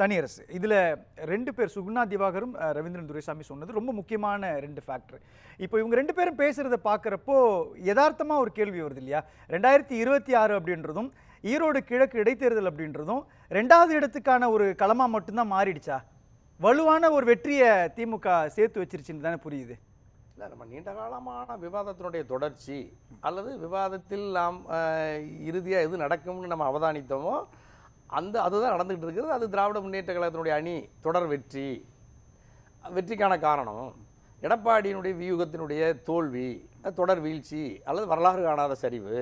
தனியரசு இதில் 2 பேர் சுகுணா திவாகரும் ரவீந்திரன் துரைசாமி சொன்னது ரொம்ப முக்கியமான 2 ஃபேக்டர். இப்போ இவங்க 2 பேரும் பேசுகிறத பார்க்குறப்போ யதார்த்தமாக ஒரு கேள்வி வருது இல்லையா? 2026 அப்படின்றதும் ஈரோடு கிழக்கு இடைத்தேர்தல் அப்படின்றதும் 2வது இடத்துக்கான ஒரு களமாக மட்டும்தான் மாறிடுச்சா? வலுவான ஒரு வெற்றியை திமுக சேர்த்து வச்சிருச்சுன்னு தானே புரியுது. இல்லை, நம்ம நீண்ட காலமான விவாதத்தினுடைய தொடர்ச்சி அல்லது விவாதத்தில் நாம் இறுதியாக எது நடக்கும்னு நம்ம அவதானித்தோமோ அதுதான் நடந்துகிட்டு இருக்கிறது. அது திராவிட முன்னேற்ற கழகத்தினுடைய அணி தொடர் வெற்றிக்கான காரணம் எடப்பாடியினுடைய வியூகத்தினுடைய தோல்வி, தொடர் வீழ்ச்சி அல்லது வரலாறு காணாத சரிவு.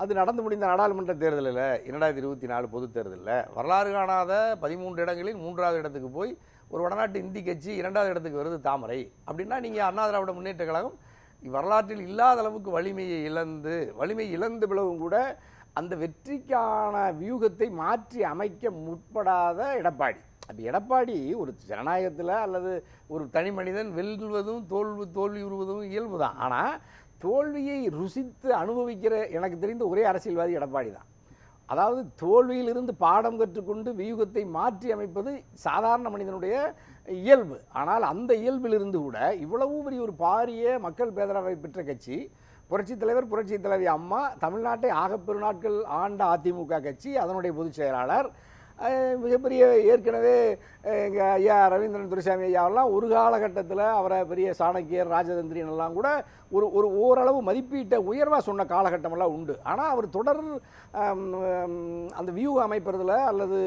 அது நடந்து முடிந்த நாடாளுமன்ற தேர்தலில் 2024 பொதுத் தேர்தலில் வரலாறு காணாத 13 இடங்களில் 3வது இடத்துக்கு போய் ஒரு வடநாட்டு இந்தி கட்சி 2வது இடத்துக்கு வருது தாமரை. அப்படின்னா நீங்கள் அண்ணா திராவிட முன்னேற்ற கழகம் வரலாற்றில் இல்லாத அளவுக்கு வலிமை இழந்து பிளவும் கூட அந்த வெற்றிக்கான வியூகத்தை மாற்றி அமைக்க முற்படாத எடப்பாடி. அப்போ எடப்பாடி ஒரு ஜனநாயகத்தில் அல்லது ஒரு தனி மனிதன் வெல்வதும் தோல்வி உறுவதும் இயல்பு தான். ஆனால் தோல்வியை ருசித்து அனுபவிக்கிற எனக்கு தெரிந்த ஒரே அரசியல்வாதி எடப்பாடி தான். அதாவது தோல்வியிலிருந்து பாடம் கற்றுக்கொண்டு வியூகத்தை மாற்றி அமைப்பது சாதாரண மனிதனுடைய இயல்பு. ஆனால் அந்த இயல்பிலிருந்து கூட இவ்வளவு பெரிய ஒரு பாரிய மக்கள் பேதரவை பெற்ற கட்சி, புரட்சித் தலைவர் புரட்சித் தலைவி அம்மா, தமிழ்நாட்டை ஆகப்பெரு நாட்கள் ஆண்ட அதிமுக கட்சி, அதனுடைய பொதுச் செயலாளர், மிகப்பெரிய ஏற்கனவே எங்கள் ஐயா ரவீந்திரன் துரைசாமி ஐயாவெல்லாம் ஒரு காலகட்டத்தில் அவரை பெரிய சாணக்கியர் ராஜதந்திரின் எல்லாம் கூட ஓரளவு மதிப்பீட்டை உயர்வாக சொன்ன காலகட்டமெல்லாம் உண்டு. ஆனால் அவர் தொடர் அந்த வியூ அமைப்பதில் அல்லது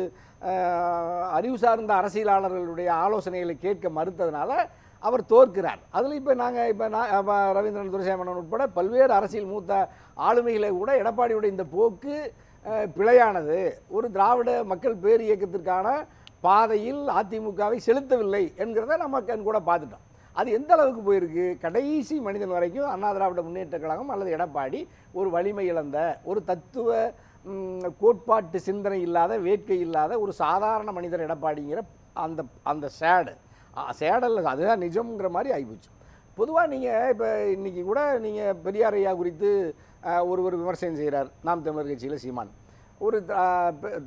அறிவு சார்ந்த அரசியலாளர்களுடைய ஆலோசனைகளை கேட்க மறுத்ததுனால அவர் தோற்கிறார். அதில் இப்போ ரவீந்திரன் துரைசாமி உட்பட பல்வேறு அரசியல் மூத்த ஆளுமைகளை கூட எடப்பாடியுடைய இந்த போக்கு பிழையானது, ஒரு திராவிட மக்கள் பேர் இயக்கத்திற்கான பாதையில் அதிமுகவை செலுத்தவில்லை என்கிறத நம்ம கூட பார்த்துட்டோம். அது எந்த அளவுக்கு போயிருக்கு? கடைசி மனிதன் வரைக்கும் அண்ணா திராவிட முன்னேற்ற கழகம் அல்லது எடப்பாடி ஒரு வலிமை இழந்த, ஒரு தத்துவ கோட்பாட்டு சிந்தனை இல்லாத, வேட்கை இல்லாத ஒரு சாதாரண மனிதர் எடப்பாடிங்கிற அந்த சேடல் அதுதான் நிஜம்ங்கிற மாதிரி ஆகிப்போச்சு. பொதுவாக நீங்கள் இப்போ இன்றைக்கி கூட நீங்கள் பெரியார் ஐயா குறித்து ஒருவர் விமர்சனம் செய்கிறார். நாம் தமிழர் கட்சியில் சீமான் ஒரு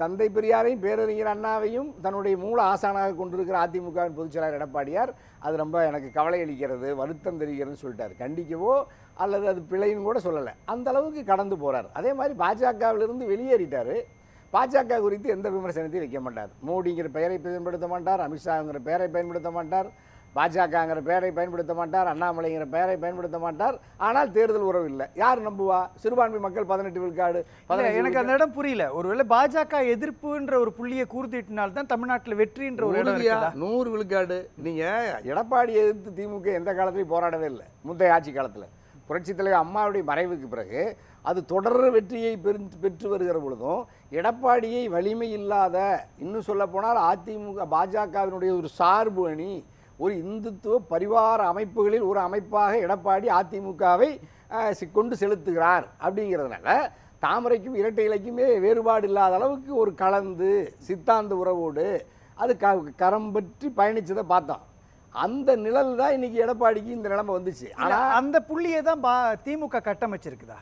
தந்தை பெரியாரையும் பேரறிஞர் அண்ணாவையும் தன்னுடைய மூல ஆசானாக கொண்டிருக்கிற அதிமுகவின் பொதுச் செயலாளர் எடப்பாடியார் அது ரொம்ப எனக்கு கவலை அளிக்கிறது, வருத்தம் தெரிகிறதுன்னு சொல்லிட்டார். கண்டிக்கவோ அல்லது அது பிழைன்னு கூட சொல்லலை, அந்த அளவுக்கு கடந்து போகிறார். அதே மாதிரி பாஜகவிலிருந்து வெளியேறிட்டார். பாஜக குறித்து எந்த விமர்சனத்தையும் வைக்க மாட்டார். மோடிங்கிற பெயரை பயன்படுத்த மாட்டார், அமித்ஷாங்கிற பெயரை பயன்படுத்த மாட்டார், பாஜகங்கிற பெயரை பயன்படுத்த மாட்டார், அண்ணாமலைங்கிற பெயரை பயன்படுத்த மாட்டார். ஆனால் தேர்தல் உறவு இல்லை. யார் நம்புவா? சிறுபான்மை மக்கள் 18 விழுக்காடு. எனக்கு அந்த இடம் புரியல. ஒருவேளை பாஜக எதிர்ப்புன்ற ஒரு புள்ளியை கூர்த்திட்டினால்தான் தமிழ்நாட்டில் வெற்றின்ற ஒரு இடம் 100 விழுக்காடு. நீங்கள் எடப்பாடி எதிர்த்து திமுக எந்த காலத்திலையும் போராடவே இல்லை. முந்தைய ஆட்சி காலத்தில் புரட்சித் தலைவர் அம்மாவுடைய மறைவுக்கு பிறகு அது தொடர் வெற்றியை பெற்று வருகிற பொழுதும் எடப்பாடியை வலிமை இல்லாத, இன்னும் சொல்ல போனால் அதிமுக பாஜகவினுடைய ஒரு சார்பு அணி, ஒரு இந்துத்துவ பரிவார அமைப்புகளில் ஒரு அமைப்பாக எடப்பாடி அதிமுகவை கொண்டு செலுத்துகிறார். அப்படிங்கிறதுனால தாமரைக்கும் இரட்டை இலைக்குமே வேறுபாடு இல்லாத அளவுக்கு ஒரு கலந்து சித்தாந்த உறவோடு அது கரம் பற்றி பயணிச்சதை பார்த்தோம். அந்த நிழல் தான் இன்னைக்கு எடப்பாடிக்கு இந்த நிலைமை வந்துச்சு. ஆனால் அந்த புள்ளியை தான் திமுக கட்டமைச்சிருக்குதா?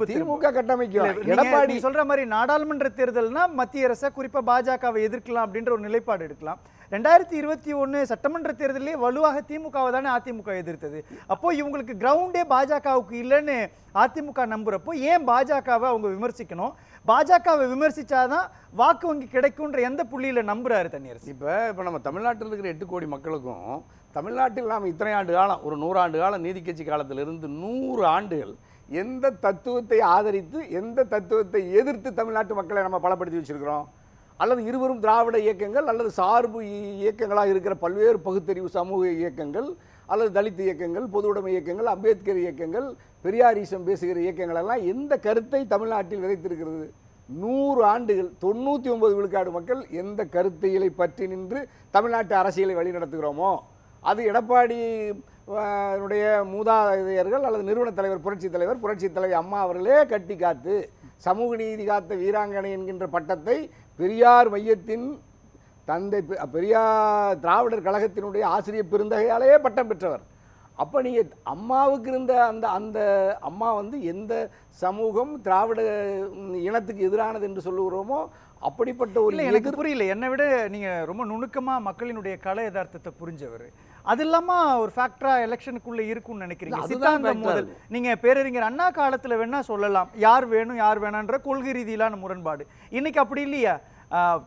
திமுக கட்டமைக்கும். எடப்பாடி சொல்ற மாதிரி நாடாளுமன்ற தேர்தல்னா மத்திய அரசை குறிப்பா பாஜகவை எதிர்க்கலாம் அப்படின்ற ஒரு நிலைப்பாடு எடுக்கலாம். 2021 சட்டமன்ற தேர்தலே வலுவாக திமுகவை தானே அதிமுக எதிர்த்தது. அப்போ இவங்களுக்கு கிரவுண்டே பாஜகவுக்கு இல்லைன்னு அதிமுக நம்புறப்போ ஏன் பாஜகவை அவங்க விமர்சிக்கணும்? பாஜகவை விமர்சிச்சாதான் வாக்கு வங்கி கிடைக்கும்ன்ற எந்த புள்ளியில நம்புறாரு தனியரசு? இப்போ நம்ம தமிழ்நாட்டில் இருக்கிற 8 கோடி மக்களுக்கும் தமிழ்நாட்டில் நாம் இத்தனை ஆண்டு காலம், ஒரு 100 ஆண்டு காலம் நீதி கட்சி காலத்திலிருந்து 100 ஆண்டுகள் எந்த தத்துவத்தை ஆதரித்து எந்த தத்துவத்தை எதிர்த்து தமிழ்நாட்டு மக்களை நம்ம பலப்படுத்தி வச்சிருக்கிறோம்? அல்லது இருவரும் திராவிட இயக்கங்கள் அல்லது சார்பு இயக்கங்களாக இருக்கிற பல்வேறு பகுத்தறிவு சமூக இயக்கங்கள் அல்லது தலித் இயக்கங்கள், பொது உடைமை இயக்கங்கள், அம்பேத்கர் இயக்கங்கள், பெரியாரிசம் பேசுகிற இயக்கங்கள் எல்லாம் எந்த கருத்தை தமிழ்நாட்டில் விதைத்திருக்கிறது? 100 ஆண்டுகள் 99 விழுக்காடு மக்கள் எந்த கருத்தைகளை பற்றி நின்று தமிழ்நாட்டு அரசியலை வழிநடத்துகிறோமோ அது எடப்பாடி மூதாதையர்கள் அல்லது நிறுவன தலைவர் புரட்சித் தலைவி அம்மா அவர்களே கட்டி காத்து சமூக நீதி காத்த வீராங்கனை என்கின்ற பட்டத்தை பெரியார் மையத்தின் தந்தை பெரியார் திராவிடர் கழகத்தினுடைய ஆசிரியர் பெருந்தகையாலேயே பட்டம் பெற்றவர். அப்போ நீங்கள் அம்மாவுக்கு இருந்த அந்த அம்மா எந்த சமூகம் திராவிட இனத்துக்கு எதிரானது என்று சொல்லுகிறோமோ அப்படிப்பட்ட ஒரு இல்லை எனக்கு புரியல. என்னை விட நீங்க ரொம்ப நுணுக்கமா மக்களினுடைய கள யதார்த்தத்தை புரிஞ்சவர். அது இல்லாம ஒரு ஃபேக்டரா எலெக்ஷனுக்குள்ள இருக்கும்னு நினைக்கிறீங்க? அதுதான் சித்தாந்த factor. மோதல் நீங்க பேரறிஞர் அண்ணா காலத்துல வேணா சொல்லலாம், யார் வேணும் யார் வேணான்ற கொள்கை ரீதியிலான முரண்பாடு. இன்னைக்கு அப்படி இல்லையா?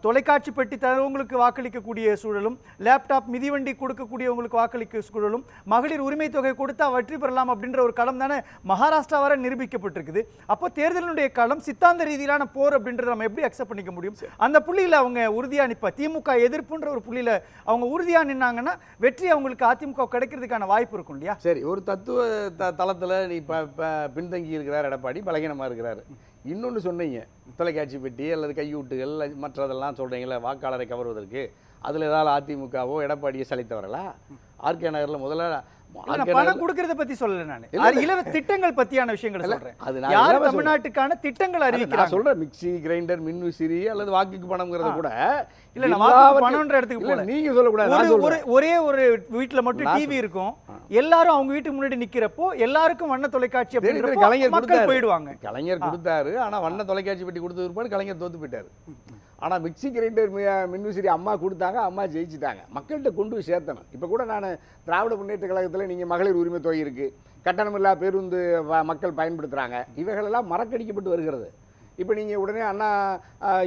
தொலைக்காட்சி பெட்டி தரவங்களுக்கு வாக்களிக்கக்கூடிய சூழலும், லேப்டாப் மிதிவண்டி கொடுக்கக்கூடியவங்களுக்கு வாக்களிக்க சூழலும், மகளிர் உரிமை தொகை கொடுத்தா வெற்றி பெறலாம் அப்படின்ற ஒரு களம் தானே மகாராஷ்டிரா வரை நிரூபிக்கப்பட்டிருக்குது. அப்போ தேர்தலினுடைய களம் சித்தாந்த ரீதியிலான போர் அப்படின்றத நம்ம எப்படி அக்செப்ட் பண்ணிக்க முடியும்? அந்த புள்ளியில அவங்க உறுதியா நிற்பா, திமுக எதிர்ப்புன்ற ஒரு புள்ளியில அவங்க உறுதியா நின்னாங்கன்னா வெற்றி அவங்களுக்கு அதிமுக கிடைக்கிறதுக்கான வாய்ப்பு இருக்கும் இல்லையா? சரி, ஒரு தத்துவ தளத்தில் நீ பின்தங்கி இருக்கிறார் எடப்பாடி, பலகீனமாக இருக்கிறார். இன்னொன்று சொன்னீங்க, தொலைக்காட்சி பெட்டி அல்லது கையூட்டுகள் மற்றதெல்லாம் சொல்கிறீங்களே வாக்காளரை கவர்வதற்கு, அதில் ஏதாவது அதிமுகவோ எடப்பாடியை சலித்தவர்களா? ஆர்கே நகரில் முதல்ல பணம் கொடுக்கறத பத்தி சொல்லல நானு. இலவ திட்டங்கள் பத்தியான விஷயங்களை சொல்றேன். அது நான் யார் இலவச தமிழ்நாட்டுக்கான திட்டங்கள் நான் அறிவிக்கிறாங்க? சொல்றேன், மிக்ஸி கிரைண்டர் மின்விசிறி அல்லது வாக்குக்கு பணம்ங்கிறத கூட இல்ல நான் வாக்குக்கு பணம்ன்ற இடத்துக்கு இல்ல, போல. நீங்க சொல்லக்கூடாது, நான் சொல்றேன். ஒரே ஒரு வீட்ல மட்டும் டிவி இருக்கும், எல்லாரும் அவங்க வீட்டுக்கு முன்னாடி நிக்கிறப்போ எல்லாருக்கும் வண்ண தொலைக்காட்சி அப்படின்றப்போ கலைஞர் மக்கள் கொடுத்தாரு. போயிடுவாங்க. கலைஞர் கொடுத்தாரு, ஆனா வண்ண தொலைக்காட்சி பெட்டி கொடுத்த பிற்பாடு கலைஞர் தோத்து போயிட்டாரு. ஆனா மிக்ஸி கிரைண்டர் மின்விசிறி அம்மா கொடுத்தாங்க, அம்மா ஜெயிச்சிட்டாங்க. மக்கள்கிட்ட கொண்டு போய் சேர்த்தணும். இப்போ கூட நான் திராவிட முன்னேற்ற கழகத்தில் நீங்கள் மகளிர் உரிமை தொகை இருக்குது, கட்டணமில்லா பேருந்து மக்கள் பயன்படுத்துகிறாங்க, இவைகளெல்லாம் மறக்கடிக்கப்பட்டு வருகிறது. இப்போ நீங்கள் உடனே அண்ணா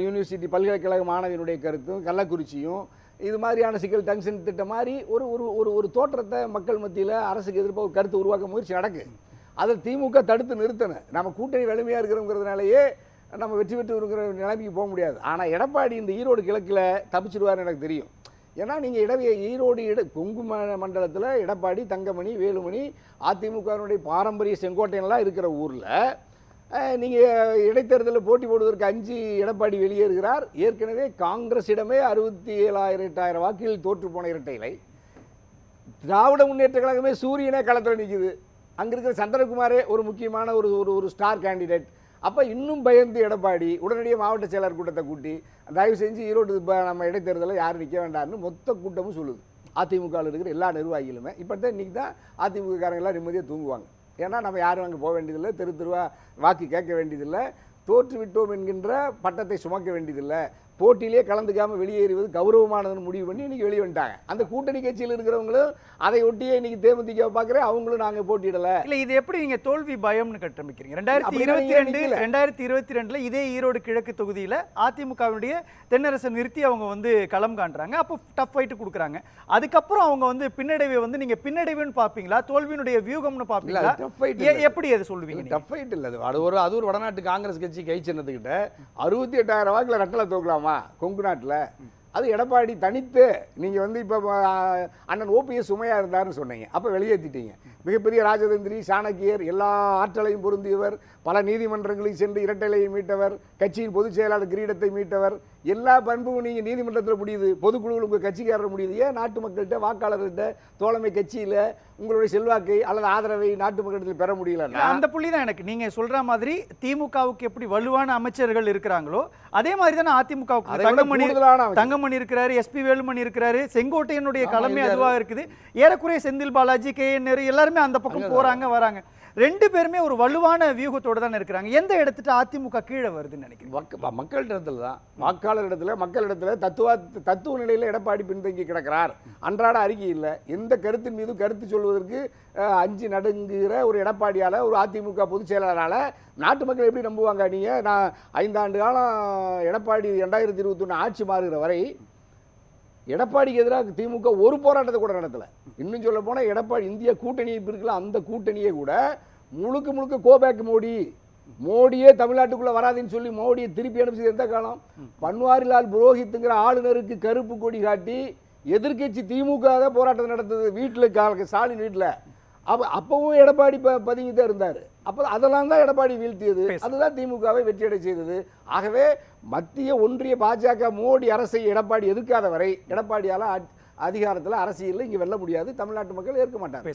யூனிவர்சிட்டி பல்கலைக்கழக மாணவியினுடைய கருத்தும் கள்ளக்குறிச்சியும் இது மாதிரியான சிக்கல் டங்ஷன் திட்டம் மாதிரி ஒரு ஒரு ஒரு தோற்றத்தை மக்கள் மத்தியில் அரசுக்கு எதிர்ப்பாக ஒரு கருத்து உருவாக்க முயற்சி நடக்கு. அதை திமுக தடுத்து நிறுத்தணும். நம்ம கூட்டணி வலிமையாக இருக்கிறோங்கிறதுனாலேயே நம்ம வெற்றி பெற்று இருக்கிற நிலைமைக்கு போக முடியாது. ஆனால் எடப்பாடி இந்த ஈரோடு கிழக்கில் தப்பிச்சிடுவார்னு எனக்கு தெரியும். ஏன்னா நீங்கள் ஈரோடு கொங்கு மண்டலத்தில் எடப்பாடி, தங்கமணி, வேலுமணி, அதிமுகவினுடைய பாரம்பரிய செங்கோட்டையெல்லாம் இருக்கிற ஊரில் நீங்கள் இடைத்தேர்தலில் போட்டி போடுவதற்கு 5 எடப்பாடி வெளியேறுகிறார். ஏற்கனவே காங்கிரஸிடமே 67,000 வாக்குகளில் தோற்று போன இரட்டைலை. திராவிட முன்னேற்ற கழகமே சூரியனே களத்தில் நிற்குது. அங்கே இருக்கிற சந்திரகுமாரே ஒரு முக்கியமான ஒரு ஸ்டார் கேண்டிடேட். அப்போ இன்னும் பயந்து எடப்பாடி உடனடியாக மாவட்ட செயலர் கூட்டத்தை கூட்டி தயவு செஞ்சு ஈரோடு நம்ம இடைத்தேர்தலில் யாரும் நிற்க வேண்டாம்னு மொத்த கூட்டமும் சொல்லுது. அதிமுகவில் இருக்கிற எல்லா நிர்வாகிகளுமே இப்போ தான் இன்றைக்கி தான் அதிமுககாரங்களாம் நிம்மதியாக தூங்குவாங்க. ஏன்னா நம்ம யாரும் அங்கே போக வேண்டியதில்லை, தெருவா வாக்கு கேட்க வேண்டியதில்லை, தோற்று விட்டோம் என்கின்ற பட்டத்தை சுமக்க வேண்டியதில்லை, போட்டியிலே கலந்துக்காமல் வெளியேறுவது கௌரவமானதுன்னு முடிவு பண்ணி இன்றைக்கி வெளியே வந்துட்டாங்க. அந்த கூட்டணி கட்சியில் இருக்கிறவங்களும் அதை ஒட்டியே இன்றைக்கி தேமுதிக பார்க்குறேன், அவங்களும் நாங்கள் போட்டியிடலை. இல்லை இது எப்படி நீங்கள் தோல்வி பயம்னு கட்டமைக்கிறீங்க? 2022 இதே ஈரோடு கிழக்கு தொகுதியில் அதிமுகவினுடைய தென்னரசை நிறுத்தி அவங்க வந்து களம் காண்றாங்க. அப்போ டஃப் ஃபைட்டு கொடுக்குறாங்க. அதுக்கப்புறம் அவங்க வந்து பின்னடைவை வந்து நீங்கள் பின்னடைவுன்னு பார்ப்பீங்களா, தோல்வியினுடைய வியூகம்னு பார்ப்பீங்களா? எப்படி அதை சொல்லுவீங்க? டஃப் ஃபைட் இல்லை, அது ஒரு வடநாட்டு காங்கிரஸ் கட்சி கை சின்னத்துக்கிட்ட 68,000 வாக்கில் ரெட்டலை தோக்கலாமா கொங்கு நாட்டில்? அது எடப்பாடி தனித்து நீங்கள் வந்து இப்போ அண்ணன் ஓபிஎஸ் சுமையாக இருந்தார்னு சொன்னீங்க, அப்போ வெளியேற்றிட்டீங்க. மிகப்பெரிய ராஜதந்திரி, சாணக்கியர், எல்லா ஆற்றலையும் பொருந்தியவர், பல நீதிமன்றங்களில் சென்று இரட்டைலையை மீட்டவர், கட்சியின் பொதுச் செயலாளர் கிரீடத்தை மீட்டவர், எல்லா பண்பும் நீங்கள் நீதிமன்றத்தில் முடியுது, பொதுக்குழுவில் உங்கள் கட்சிக்காரர் முடியுது. ஏன் நாட்டு மக்கள்கிட்ட வாக்காளர்கிட்ட தோழமை கட்சியில் உங்களுடைய செல்வாக்கை அல்லது ஆதரவை நாட்டு மக்களிடத்தில் பெற முடியல? அந்த புள்ளி தான் எனக்கு நீங்கள் சொல்கிற மாதிரி திமுகவுக்கு எப்படி வலுவான அமைச்சர்கள் இருக்கிறாங்களோ அதே மாதிரி தானே அதிமுகவுக்கு தங்கமணி இருக்கிறாரு, எஸ்பி வேலுமணி இருக்கிறாரு, செங்கோட்டையனுடைய களமே அதுவாக இருக்குது. ஏறக்குறைய செந்தில் பாலாஜி, KN எல்லாருமே அந்த பக்கம் போறாங்க வராங்க. 2 பேருமே ஒரு வலுவான வியூகத்தோடு தான் இருக்கிறாங்க. எந்த இடத்துல அதிமுக கீழே வருதுன்னு நினைக்கிறேன்? மக்களிடத்தில் தான், மக்களிடத்தில் தத்துவ நிலையில் எடப்பாடி பின்தங்கி கிடக்கிறார். அன்றாட அறிக்கை இல்லை, எந்த கருத்தின் மீது கருத்து சொல்வதற்கு அஞ்சு நடுங்குகிற ஒரு எடப்பாடியால், ஒரு அதிமுக பொதுச் செயலாளரால் நாட்டு மக்கள் எப்படி நம்புவாங்க? நீங்கள் நான் 5 ஆண்டு காலம் எடப்பாடி 2021 ஆட்சி மாறுகிற வரை எடப்பாடிக்கு எதிராக திமுக ஒரு போராட்டத்தை கூட நடத்தலை. இன்னும் சொல்ல போனால் எடப்பாடி இந்திய கூட்டணி இருக்குல்ல, அந்த கூட்டணியே கூட முழுக்க கோபேக் மோடியே தமிழ்நாட்டுக்குள்ளே வராதுன்னு சொல்லி மோடியை திருப்பி அனுப்பிச்சது எந்த காலம்? பன்வாரிலால் புரோஹித்துங்கிற ஆளுநருக்கு கருப்பு கொடி காட்டி எதிர்கட்சி திமுக தான் போராட்டம் நடந்தது வீட்டில், ஸ்டாலின் வீட்டில். அப்பவும் எடப்பாடி பதுங்கி தான் இருந்தார். அப்போ அதெல்லாம் தான் எடப்பாடி வீழ்த்தியது, அதுதான் திமுகவை வெற்றியடை செய்தது. ஆகவே மத்திய ஒன்றிய பாஜக மோடி அரசை எடப்பாடி எதிர்க்காத வரை எடப்பாடியால் அதிகாரத்தில் அரசியலில் இங்கே வெல்ல முடியாது, தமிழ்நாட்டு மக்கள் ஏற்க மாட்டாங்க.